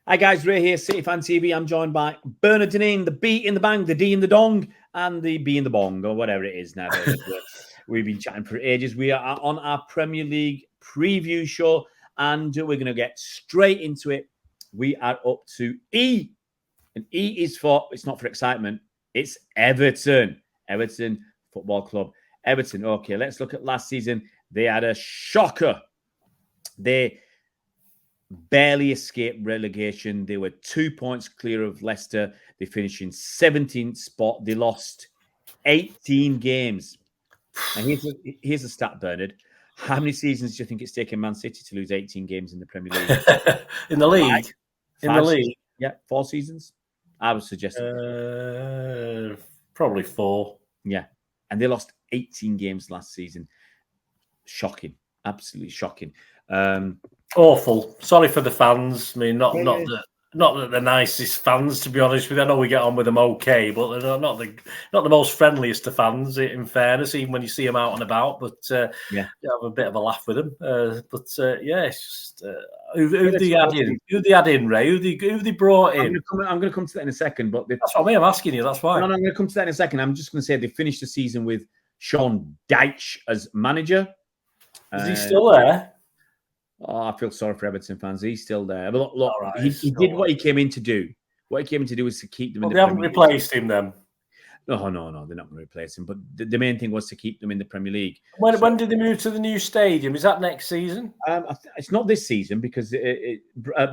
Hi guys, Ray here, City Fan TV. I'm joined by Bernard Deneen, the B in the bang, the D in the dong, and the B in the bong, or whatever it is now. We've been chatting for ages. We are on our Premier League preview show, and we're going to get straight into it. We are up to E, and E is for, it's not for excitement, it's Everton. Everton Football Club. Everton, okay, let's look at last season. They had a shocker. They barely escaped relegation. They were 2 points clear of Leicester. They finished in 17th spot. They lost 18 games. And here's a stat, Bernard. How many seasons do you think it's taken Man City to lose 18 games in the Premier League? In the league? In the league? Yeah, 4 seasons. I would suggest probably 4. Yeah. And they lost 18 games last season. Shocking. Absolutely shocking. Awful. Sorry for the fans. I mean, not that they're nicest fans, to be honest with you. I know we get on with them okay, but they're not the most friendliest of fans, in fairness, even when you see them out and about. But you have a bit of a laugh with them. It's just who they had in? Who they had in, Ray? Who they brought in? I'm going to come to that in a second. But that's what I'm asking you. That's why. No, I'm going to come to that in a second. I'm just going to say they finished the season with Sean Dyche as manager. Is he still there? Oh, I feel sorry for Everton fans. He's still there. But look, he did what he came in to do. What he came in to do was to keep them in the Premier League. They haven't replaced him then? No, they're not going to replace him. But the main thing was to keep them in the Premier League. When did they move to the new stadium? Is that next season? It's not this season because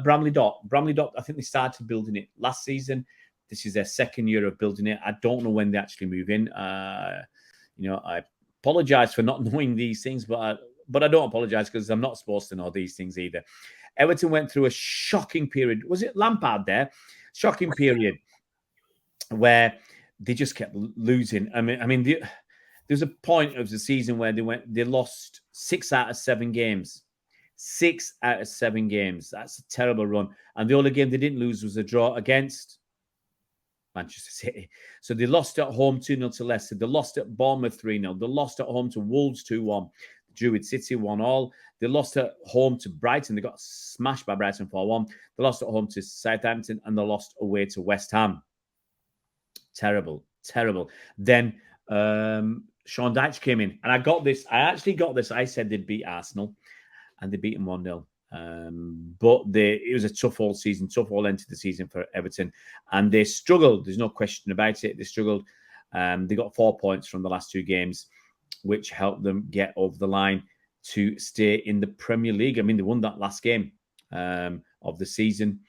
Bramley Dock, I think they started building it last season. This is their second year of building it. I don't know when they actually move in. I apologise for not knowing these things, but I don't apologise because I'm not supposed to know these things either. Everton went through a shocking period. Was it Lampard there? Shocking period where they just kept losing. I mean, there's a point of the season where they lost 6 out of 7 games. 6 out of 7 games. That's a terrible run. And the only game they didn't lose was a draw against Manchester City. So they lost at home 2-0 to Leicester. They lost at Bournemouth 3-0. They lost at home to Wolves 2-1. Drew with City 1-1. They lost at home to Brighton. They got smashed by Brighton 4-1. They lost at home to Southampton and they lost away to West Ham. Terrible. Then Sean Dyche came in and I actually got this. I said they'd beat Arsenal and they beat them 1-0. But it was a tough all season, tough all end to the season for Everton. And they struggled. There's no question about it. They struggled. They got 4 points from the last 2 games, which helped them get over the line to stay in the Premier League. I mean, they won that last game of the season.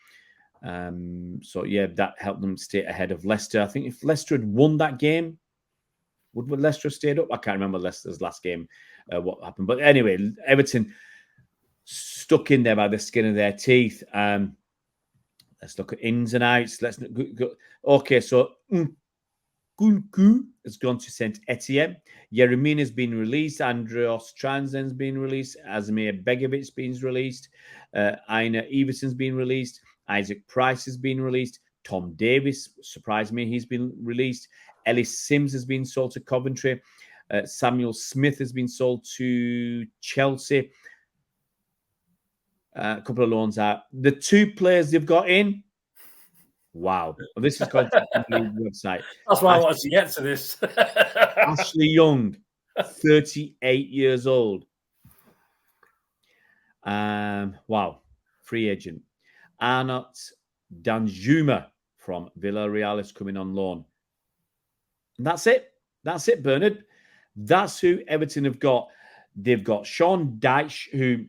That helped them stay ahead of Leicester. I think if Leicester had won that game, would Leicester have stayed up? I can't remember Leicester's last game, what happened. But anyway, Everton stuck in there by the skin of their teeth. Let's look at ins and outs. Let's go. Okay, so Nkunku has gone to St. Etienne. Yeremina has been released. Andros Transden's been released. Asmir Begovic's been released. Aina Everson's been released. Isaac Price has been released. Tom Davis, surprised me, he's been released. Ellis Sims has been sold to Coventry. Samuel Smith has been sold to Chelsea. A couple of loans out. The 2 players they've got in, wow. Well, this is called the website. That's why I wanted to get to this. Ashley Young, 38 years old. Wow. Free agent. Arnott Danjuma from Villarreal is coming on loan. And that's it. That's it, Bernard. That's who Everton have got. They've got Sean Dyche, who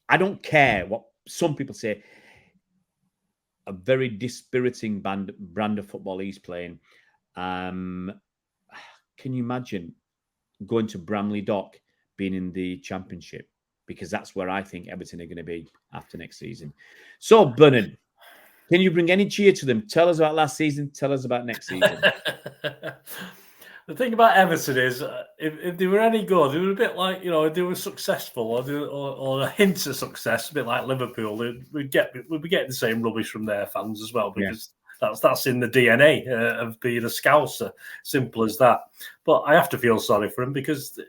I don't care what some people say, a very dispiriting brand of football he's playing. Can you imagine going to Bramley Dock, being in the Championship? Because that's where I think Everton are going to be after next season. So, Bernard, can you bring any cheer to them? Tell us about last season. Tell us about next season. The thing about Everton is, if they were any good, they were a bit like, if they were successful or a hint of success, a bit like Liverpool, we'd be getting the same rubbish from their fans as well, because that's in the DNA of being a Scouser. Simple as that. But I have to feel sorry for them because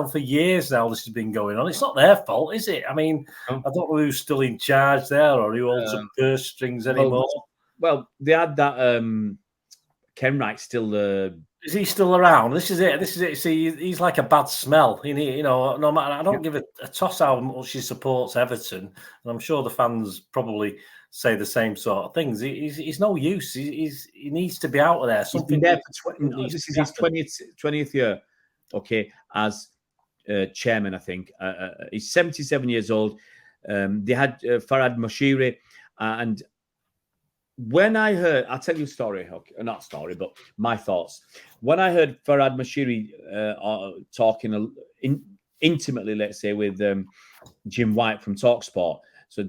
for years now this has been going on. It's not their fault, is it? I mean, I don't know who's still in charge there or who holds the purse strings anymore. Well, they had that Kenwright still. Is he still around? This is it. See, he's like a bad smell. No matter. I don't give a toss how much he supports Everton, and I'm sure the fans probably say the same sort of things. He's no use. He needs to be out of there. Something there for this is his 20th year, okay, as chairman. I think he's 77 years old. They had Farhad Moshiri, and when I heard, I'll tell you a story, okay, not a story, but my thoughts. When I heard Farhad Moshiri talking intimately, let's say, with Jim White from TalkSport. So,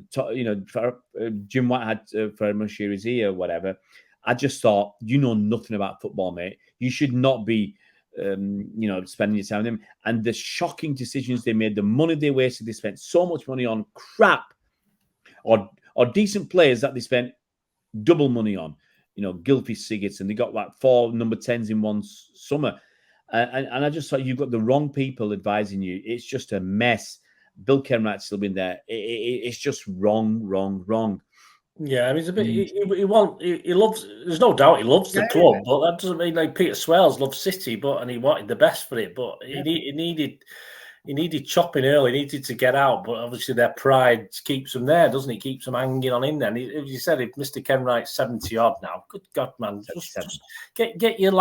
Jim White had Farhad Moshiri's ear, whatever. I just thought, you know nothing about football, mate. You should not be, spending your time with him. And the shocking decisions they made, the money they wasted, they spent so much money on crap or decent players that they spent double money on, Gylfi Sigurdsson, and they got like 4 number 10s in one summer. And I just thought, you've got the wrong people advising you. It's just a mess. Bill Kenwright's still been there. It's just wrong. Yeah, I mean, it's a bit. He loves. There's no doubt he loves the club, but that doesn't mean like Peter Swales loves City, and he wanted the best for it. But he needed chopping early. He needed to get out, but obviously their pride keeps them there, doesn't it? Keeps them hanging on in there. And as you said, if Mr. Kenwright's 70 odd now, good God, man, just get your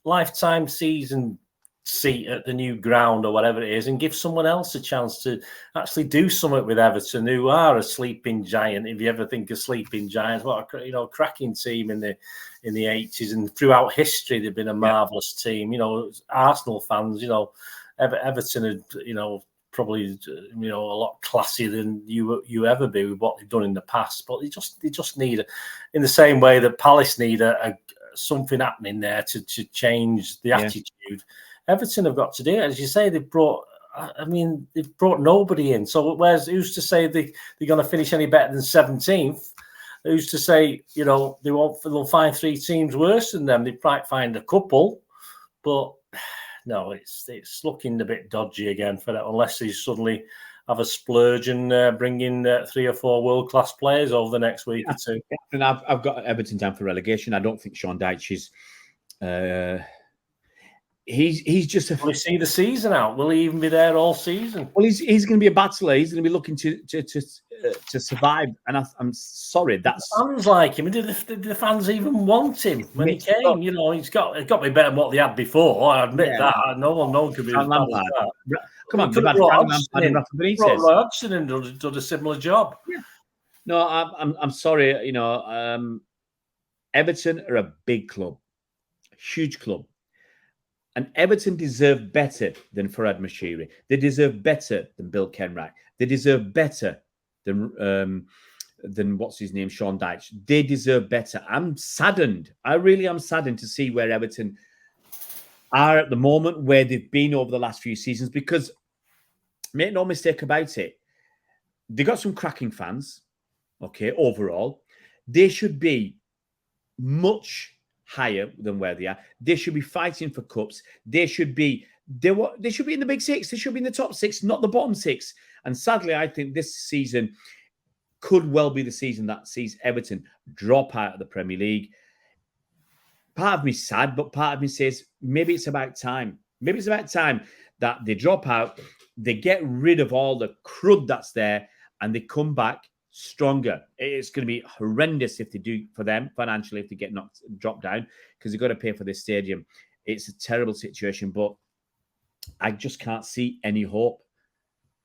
lifetime season seat at the new ground or whatever it is, and give someone else a chance to actually do something with Everton, who are a sleeping giant. If you ever think of sleeping giants, what a cracking team in the 80s and throughout history, they've been a marvelous team. Arsenal fans, Everton are, probably a lot classier than you ever be with what they've done in the past. But they just need, in the same way that Palace need a something happening there to change the attitude. Everton have got to do it. As you say, they've brought nobody in. So who's to say they're going to finish any better than 17th? Who's to say, they'll find 3 teams worse than them? They might find a couple, but no, it's looking a bit dodgy again for that, unless they suddenly have a splurge and bring in 3 or 4 world-class players over the next week or two. And I've got Everton down for relegation. I don't think Sean Dyche is... He's just... Will he see the season out? Will he even be there all season? Well, he's going to be a battler. He's going to be looking to survive. And I'm sorry, that's... The fans like him. Did the fans even want him when he came? He's got to be better than what they had before. I admit that. No one could be as bad as that. Come on, Roy Hodgson and done a similar job. Yeah. No, I'm sorry. Everton are a big club, huge club. And Everton deserve better than Farhad Moshiri. They deserve better than Bill Kenwright. They deserve better than what's his name, Sean Dyche. They deserve better. I'm saddened. I really am saddened to see where Everton are at the moment, where they've been over the last few seasons, because make no mistake about it, they got some cracking fans, okay, overall. They should be much higher than where they are. They should be fighting for cups. They should be in the big 6. They should be in the top 6, not the bottom 6. And sadly, I think this season could well be the season that sees Everton drop out of the Premier League. Part of me is sad, but part of me says maybe it's about time. Maybe it's about time that they drop out, they get rid of all the crud that's there, and they come back stronger. It's going to be horrendous if they do for them financially, if they get dropped down, because they've got to pay for this stadium. It's a terrible situation, but I just can't see any hope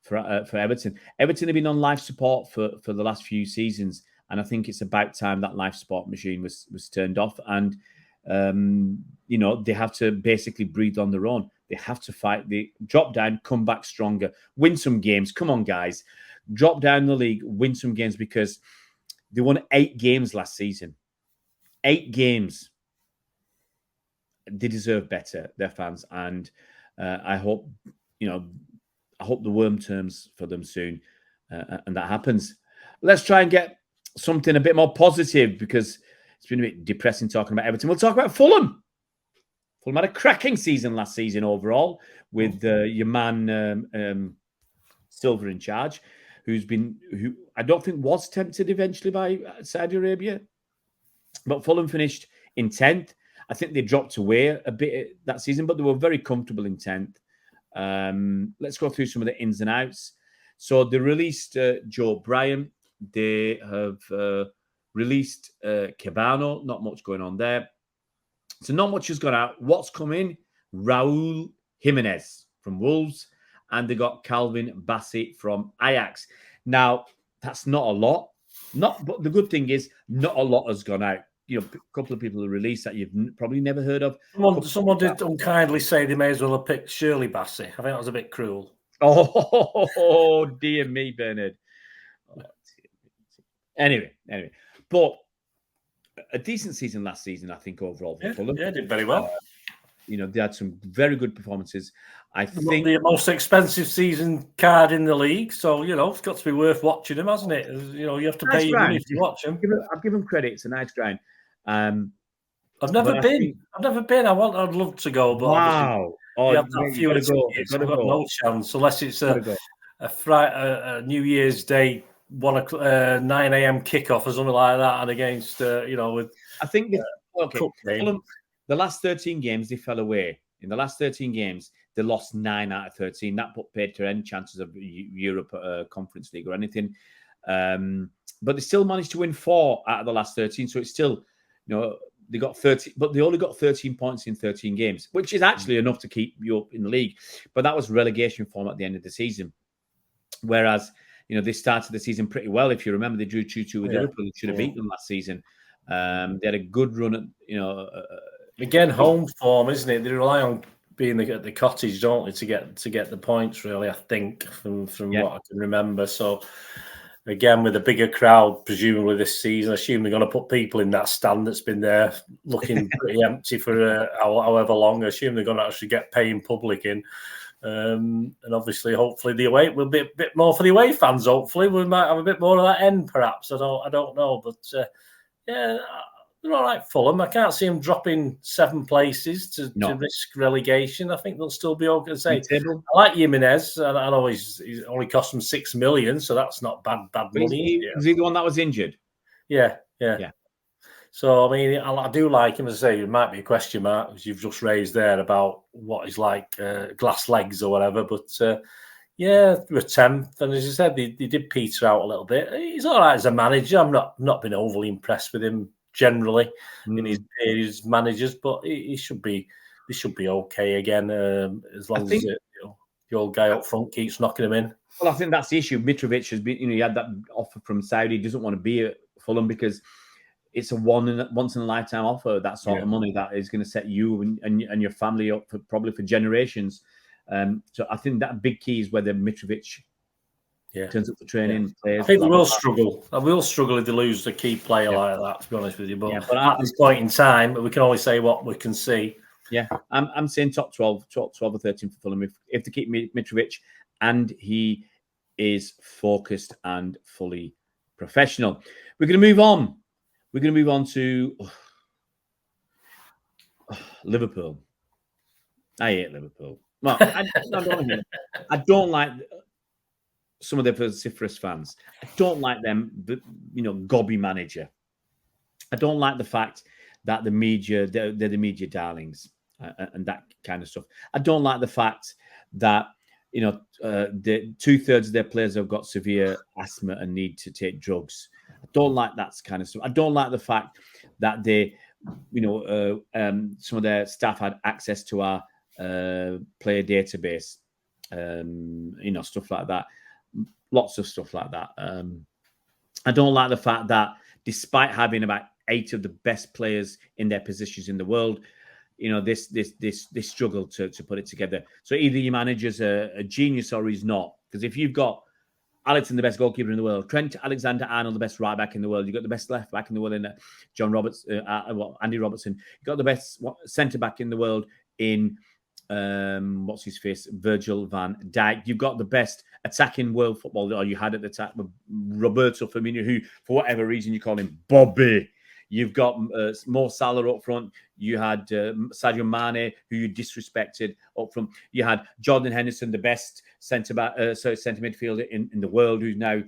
for Everton. Everton have been on life support for the last few seasons, and I think it's about time that life support machine was turned off, and they have to basically breathe on their own. They have to fight. They drop down, come back stronger, win some games. Come on, guys. Drop down the league, win some games, because they won 8 games last season. 8 games. They deserve better, their fans, and I hope the worm turns for them soon, and that happens. Let's try and get something a bit more positive, because it's been a bit depressing talking about Everton. We'll talk about Fulham. Fulham had a cracking season last season overall with your man Silver in charge, who I don't think was tempted eventually by Saudi Arabia. But Fulham finished in 10th. I think they dropped away a bit that season, but they were very comfortable in 10th. Let's go through some of the ins and outs. So they released Joe Bryan. They have released Cabano. Not much going on there. So not much has gone out. What's come in? Raul Jimenez from Wolves. And they got Calvin Bassey from Ajax. Now, that's not a lot. But the good thing is, not a lot has gone out. A couple of people have released that you've probably never heard of. Someone did unkindly say they may as well have picked Shirley Bassey. I think that was a bit cruel. Oh dear me, Bernard. Anyway. But a decent season last season, I think, overall for Fulham. Yeah, did very well. They had some very good performances. I think the most expensive season card in the league, so it's got to be worth watching them, hasn't it? You have to pay your money to watch them. I've given them credit; it's a nice grind. I've never been. I'd love to go, but wow! You have that few tickets. I've got no chance unless it's a New Year's Day 9 a.m. kickoff or something like that, and against with. I think Fulham, the last 13 games they fell away. In the last 13 games, they lost 9 out of 13. That put paid to any chances of Europe Conference League or anything. But they still managed to win 4 out of the last 13. So it's still, they got 30, but they only got 13 points in 13 games, which is actually enough to keep you up in the league. But that was relegation form at the end of the season. Whereas, they started the season pretty well. If you remember, they drew 2-2 with Liverpool. They should have beaten them last season. They had a good run at, again, home form, isn't it? They rely on being at the cottage, don't they, to get the points, really, I think, from what I can remember. So, again, with a bigger crowd, presumably this season, I assume they're going to put people in that stand that's been there looking pretty empty for however long. I assume they're going to actually get paying public in. And obviously, hopefully, the away will be a bit more for the away fans. Hopefully, we might have a bit more of that end, perhaps. I don't know, but they're all right. Fulham, I can't see them dropping 7 places to risk relegation. I think they'll still be okay. I like Jimenez. I know he's only cost them $6 million, so that's not bad money. Is he the one that was injured? Yeah. So, I mean, I do like him. As I say, it might be a question mark, as you've just raised there, about what he's like, glass legs or whatever. But, we're 10th. And as you said, they did peter out a little bit. He's all right as a manager. I'm not been overly impressed with him generally in his periods managers, but he should be okay again, as long as the old guy up front keeps knocking him in. Well, I think that's the issue. Mitrovic has been, he had that offer from Saudi. He doesn't want to be at Fulham because it's a once in a lifetime offer. That sort of money that is going to set you and your family up for probably for generations. So I think that big key is whether Mitrovic turns up for training. Plays, I think they will struggle. I will struggle if they lose a key player like that, to be honest with you. But at this point in time, we can only say what we can see. Yeah, I'm saying top 12 or 13 for Fulham if they keep Mitrovic and he is focused and fully professional. We're going to move on. We're going to move on to Liverpool. I hate Liverpool. Well, I don't like some of their vociferous fans. I don't like them, gobby manager. I don't like the fact that the media, they're the media darlings and that kind of stuff. I don't like the fact that, the 2/3 of their players have got severe asthma and need to take drugs. I don't like that kind of stuff. I don't like the fact that they, some of their staff had access to our player database, stuff like that. Lots of stuff like that. I don't like the fact that despite having about 8 of the best players in their positions in the world, they struggle to put it together. So either your manager's a genius or he's not. Because if you've got Alisson, the best goalkeeper in the world, Trent Alexander-Arnold, the best right back in the world, you've got the best left back in the world in Andy Robertson, you've got the best centre back in the world in Virgil van Dijk. You've got the best attacking world football, or you had at the time, Roberto Firmino, who for whatever reason you call him Bobby. You've got Mo Salah up front. You had Sadio Mane, who you disrespected up front. You had Jordan Henderson, the best centre midfielder in the world, who's now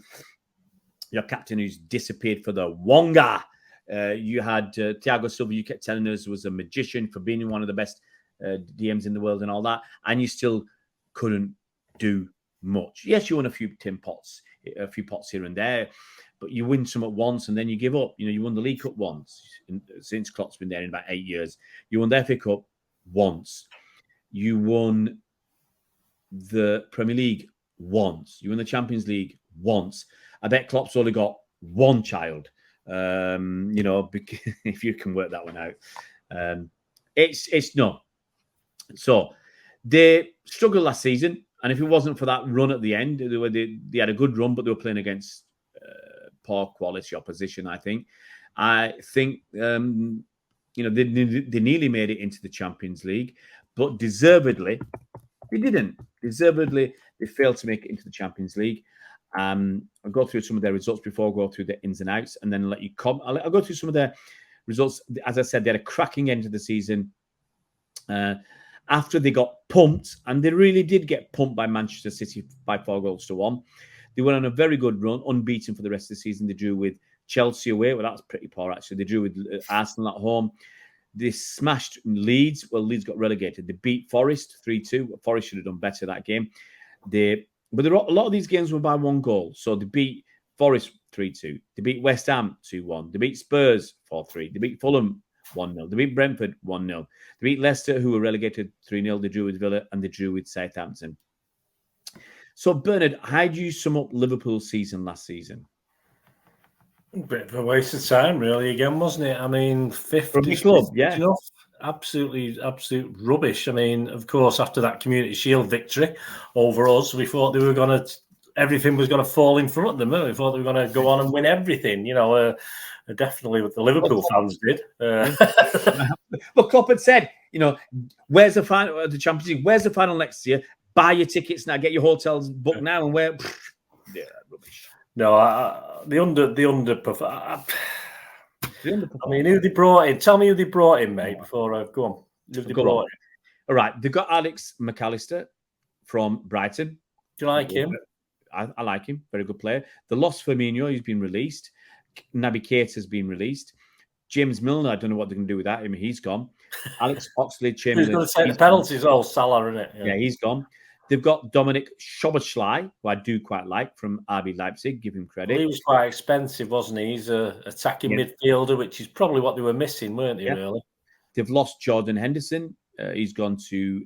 your captain, who's disappeared for the Wonga. You had Thiago Silva, you kept telling us was a magician for being one of the best DMs in the world and all that, and you still couldn't do much. Yes, you won a few pots here and there, but you win some at once and then you give up. You won the League Cup once since Klopp's been there in about 8 years. You won the FA Cup once. You won the Premier League once. You won the Champions League once. I bet Klopp's only got one child. If you can work that one out. It's no. So they struggled last season, and if it wasn't for that run at the end, they had a good run, but they were playing against poor quality opposition. I think they nearly made it into the Champions League, but deservedly they didn't. Deservedly, they failed to make it into the Champions League. I'll go through some of their results before I go through the ins and outs, and then let you come. I'll go through some of their results. As I said, they had a cracking end to the season. After they got pumped, and they really did get pumped by Manchester City by 4-1. They went on a very good run, unbeaten for the rest of the season. They drew with Chelsea away. Well, that's pretty poor, actually. They drew with Arsenal at home. They smashed Leeds. Well, Leeds got relegated. They beat Forest 3-2. Forest should have done better that game. But a lot of these games were by 1 goal. So they beat Forest 3-2. They beat West Ham 2-1. They beat Spurs 4-3. They beat Fulham 1-0. They beat Brentford 1-0. They beat Leicester, who were relegated 3-0. They drew with Villa and they drew with Southampton. So, Bernard, how do you sum up Liverpool's season last season? A bit of a waste of time, really, again, wasn't it? I mean, fifth club, yeah. Enough. Absolute rubbish. I mean, of course, after that Community Shield victory over us, we thought everything was going to fall in front of them. We thought they were going to go on and win everything. Definitely what the Liverpool fans did. But Klopp had said, where's the final of the Champions League? Where's the final next year? Buy your tickets now, get your hotels booked now, and where? Yeah, rubbish. No, the underperform. I mean, who they brought in? Tell me who they brought in, mate. Before I go on, who they brought in? All right, they've got Alex McAllister from Brighton. Do you like him? I like him. Very good player. They lost Firmino. He's been released. Naby Keita has been released. James Milner, I don't know what they're going to do with that. I mean, he's gone. Alex Oxlade-Chamberlain. He's going to take the penalties. Oh, Salah, isn't it? Yeah, he's gone. They've got Dominic Szoboszlai, who I do quite like, from RB Leipzig. Give him credit. Well, he was quite expensive, wasn't he? He's an attacking midfielder, which is probably what they were missing, weren't they, really? They've lost Jordan Henderson. He's gone to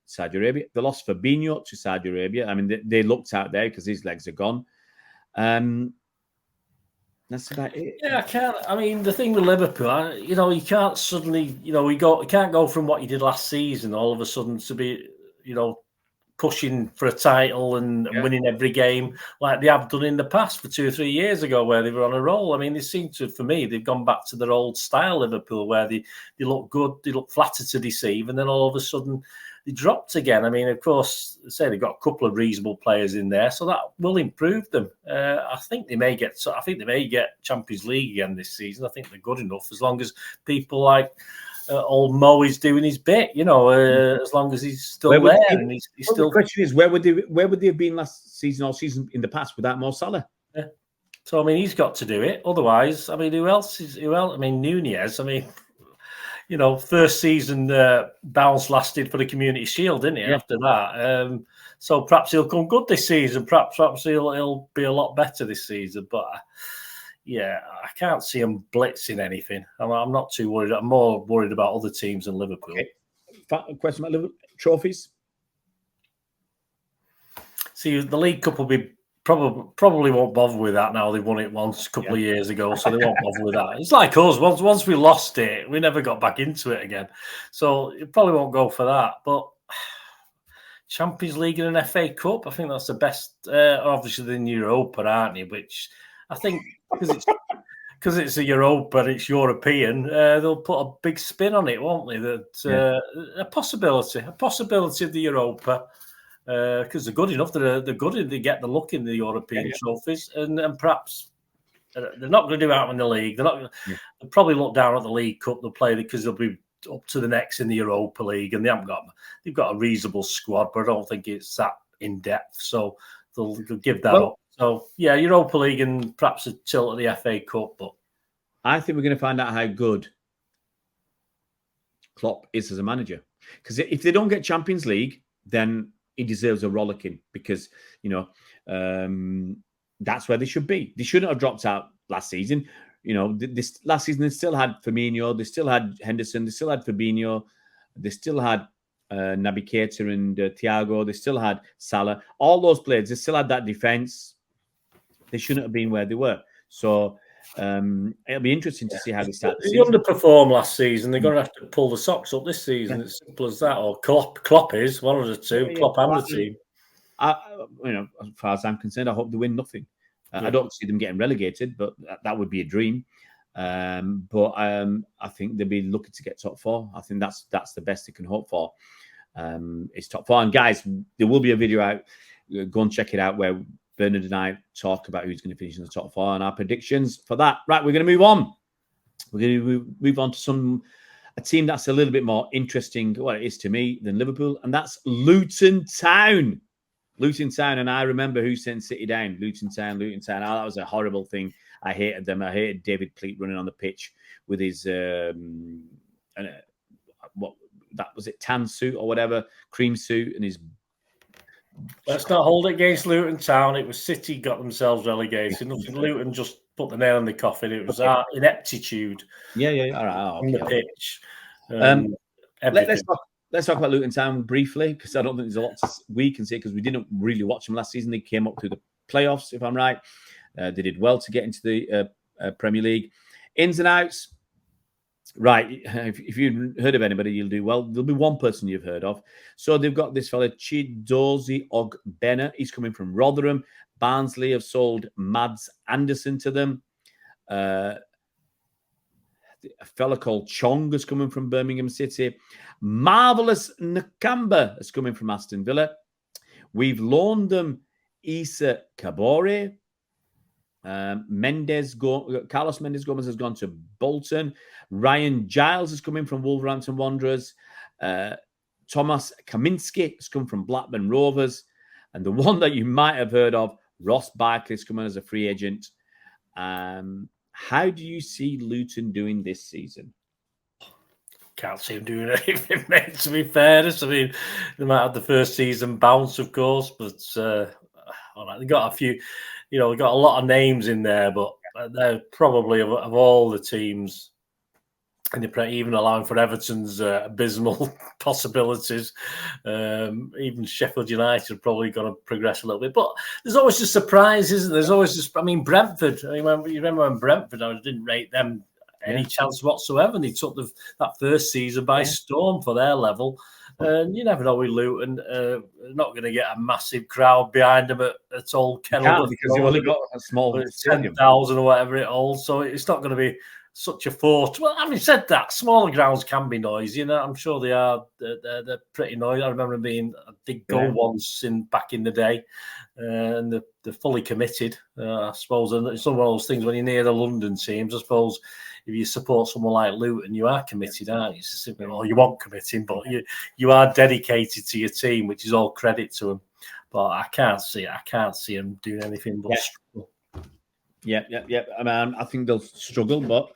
Saudi Arabia. They lost Fabinho to Saudi Arabia. I mean, they looked out there because his legs are gone. That's about it. Yeah, I can't. I mean, the thing with Liverpool, you can't suddenly, you can't go from what you did last season all of a sudden to be, pushing for a title and winning every game like they have done in the past for 2 or 3 years ago where they were on a roll. I mean, they seem to, for me, they've gone back to their old style, Liverpool, where they look good, they look flatter to deceive, and then all of a sudden they dropped again. I mean, of course, say they've got a couple of reasonable players in there, so that will improve them. I think they may get Champions League again this season. I think they're good enough as long as people like old Mo is doing his bit, as long as he's still there. And he's still. The question is, where would they have been last season or season in the past without Mo Salah? Yeah. So I mean, he's got to do it. Otherwise, I mean, who else? I mean, Nunez. I mean, first season bounce lasted for the Community Shield, didn't it? Yeah. After that, so perhaps he'll come good this season. Perhaps he'll be a lot better this season, but. Yeah, I can't see him blitzing anything. I'm not too worried. I'm more worried about other teams than Liverpool. Okay. Question about Liverpool trophies? See, the League Cup will be probably won't bother with that now. They won it once a couple of years ago, so they won't bother with that. It's like us. Once we lost it, we never got back into it again. So it probably won't go for that. But Champions League and an FA Cup, I think that's the best. Obviously, the Europa, aren't they? Which I think because it's a Europa, it's European. They'll put a big spin on it, won't they? That a possibility of the Europa because they're good enough. They're good. They get the look in the European trophies, and perhaps They're not going to do out in the league. They'll probably look down at the League Cup. They'll play because they'll be up to the next in the Europa League, and they've got a reasonable squad, but I don't think it's that in depth. So they'll give that up. So yeah, Europa League and perhaps a tilt at the FA Cup. But I think we're going to find out how good Klopp is as a manager, because if they don't get Champions League, then he deserves a rollicking, because that's where they should be. They shouldn't have dropped out last season. This last season they still had Firmino, they still had Henderson, they still had Fabinho, they still had Naby Keita and Thiago, they still had Salah. All those players, they still had that defense. They shouldn't have been where they were. So it'll be interesting to see how they start. They underperformed last season. They're going to have to pull the socks up this season. Yeah. It's simple as that. Or Klopp is one of the two. Klopp and the team. As far as I'm concerned, I hope they win nothing. I don't see them getting relegated, but that would be a dream. But I think they'll be looking to get top 4. I think that's the best they can hope for. It's top 4. And guys, there will be a video out. Go and check it out where Bernard and I talk about who's going to finish in the top 4 and our predictions for that. Right, we're going to move on. We're going to move on to a team that's a little bit more interesting, well, it is to me, than Liverpool, and that's Luton Town. Luton Town, and I remember who sent City down. Luton Town. Oh, that was a horrible thing. I hated them. I hated David Pleat running on the pitch with his what that was it, tan suit or whatever, cream suit, and his. Let's not hold it against Luton Town. It was City got themselves relegated. Luton just put the nail in the coffin. It was our ineptitude. Yeah. All right. On the pitch. Let's talk about Luton Town briefly, because I don't think there's a lot we can say, because we didn't really watch them last season. They came up through the playoffs, if I'm right. They did well to get into the Premier League. Ins and outs. Right. If you've heard of anybody, you'll do well. There'll be one person you've heard of. So they've got this fella, Chidozie Ogbena. He's coming from Rotherham. Barnsley have sold Mads Anderson to them. A fella called Chong is coming from Birmingham City. Marvelous Nakamba is coming from Aston Villa. We've loaned them Issa Kabore. Carlos Mendes Gomez has gone to Bolton. Ryan Giles is coming from Wolverhampton Wanderers. Thomas Kaminski has come from Blackburn Rovers. And the one that you might have heard of, Ross Barkley, is coming as a free agent. How do you see Luton doing this season? Can't see him doing anything, mate, to be fair. I mean, they might have the first season bounce, of course, but they've got a few, they've got a lot of names in there, but they're probably of all the teams, and they're even allowing for Everton's abysmal possibilities. Even Sheffield United are probably going to progress a little bit. But there's always just surprises, isn't there? There's always just, Brentford. You remember when Brentford, I didn't rate them any chance whatsoever, and they took that first season by storm for their level. And you never know with Luton, not going to get a massive crowd behind them at Old Kennel, because you've only got a small 10,000 or whatever it holds. So it's not going to be such a force. Well, having said that, smaller grounds can be noisy. I'm sure they are. They're pretty noisy. I remember them being a big goal once back in the day, and they're fully committed. I suppose, and it's one of those things when you're near the London teams. I suppose if you support someone like Luton, you are committed, aren't you? It's simply, you won't committing, but you are dedicated to your team, which is all credit to them. But I can't see them doing anything but struggle. Yeah. I think they'll struggle, but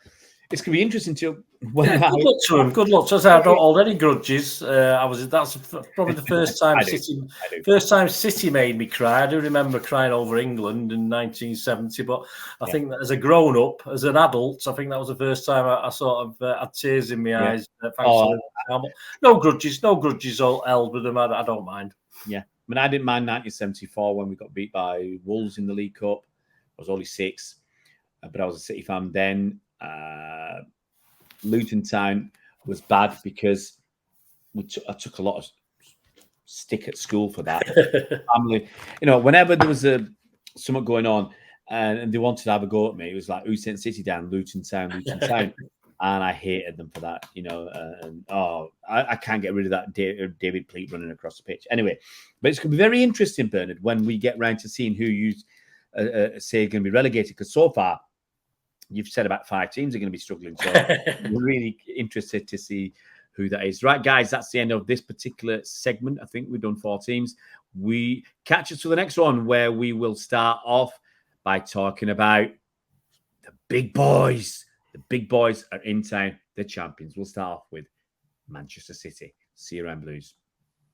it's going to be interesting to. Good luck to them. Good luck. As I don't hold any grudges. That's probably the first time first time City made me cry. I do remember crying over England in 1970, but I think that as a grown up, as an adult, I think that was the first time I sort of had tears in my eyes. No grudges all held with them. I don't mind. Yeah, I didn't mind 1974 when we got beat by Wolves in the League Cup. I was only 6, but I was a City fan then. Luton Town was bad because I took a lot of stick at school for that. Family, whenever there was something going on and they wanted to have a go at me, it was like, who sent City down? Luton Town. And I hated them for that, I can't get rid of that David Pleat running across the pitch. Anyway, but it's going to be very interesting, Bernard, when we get round to seeing who you say going to be relegated, because so far you've said about 5 teams are going to be struggling. So we're really interested to see who that is. Right, guys, that's the end of this particular segment. I think we've done 4 teams. We catch us for the next one, where we will start off by talking about the big boys. The big boys are in town. The champions. We'll start off with Manchester City. See you around, Blues.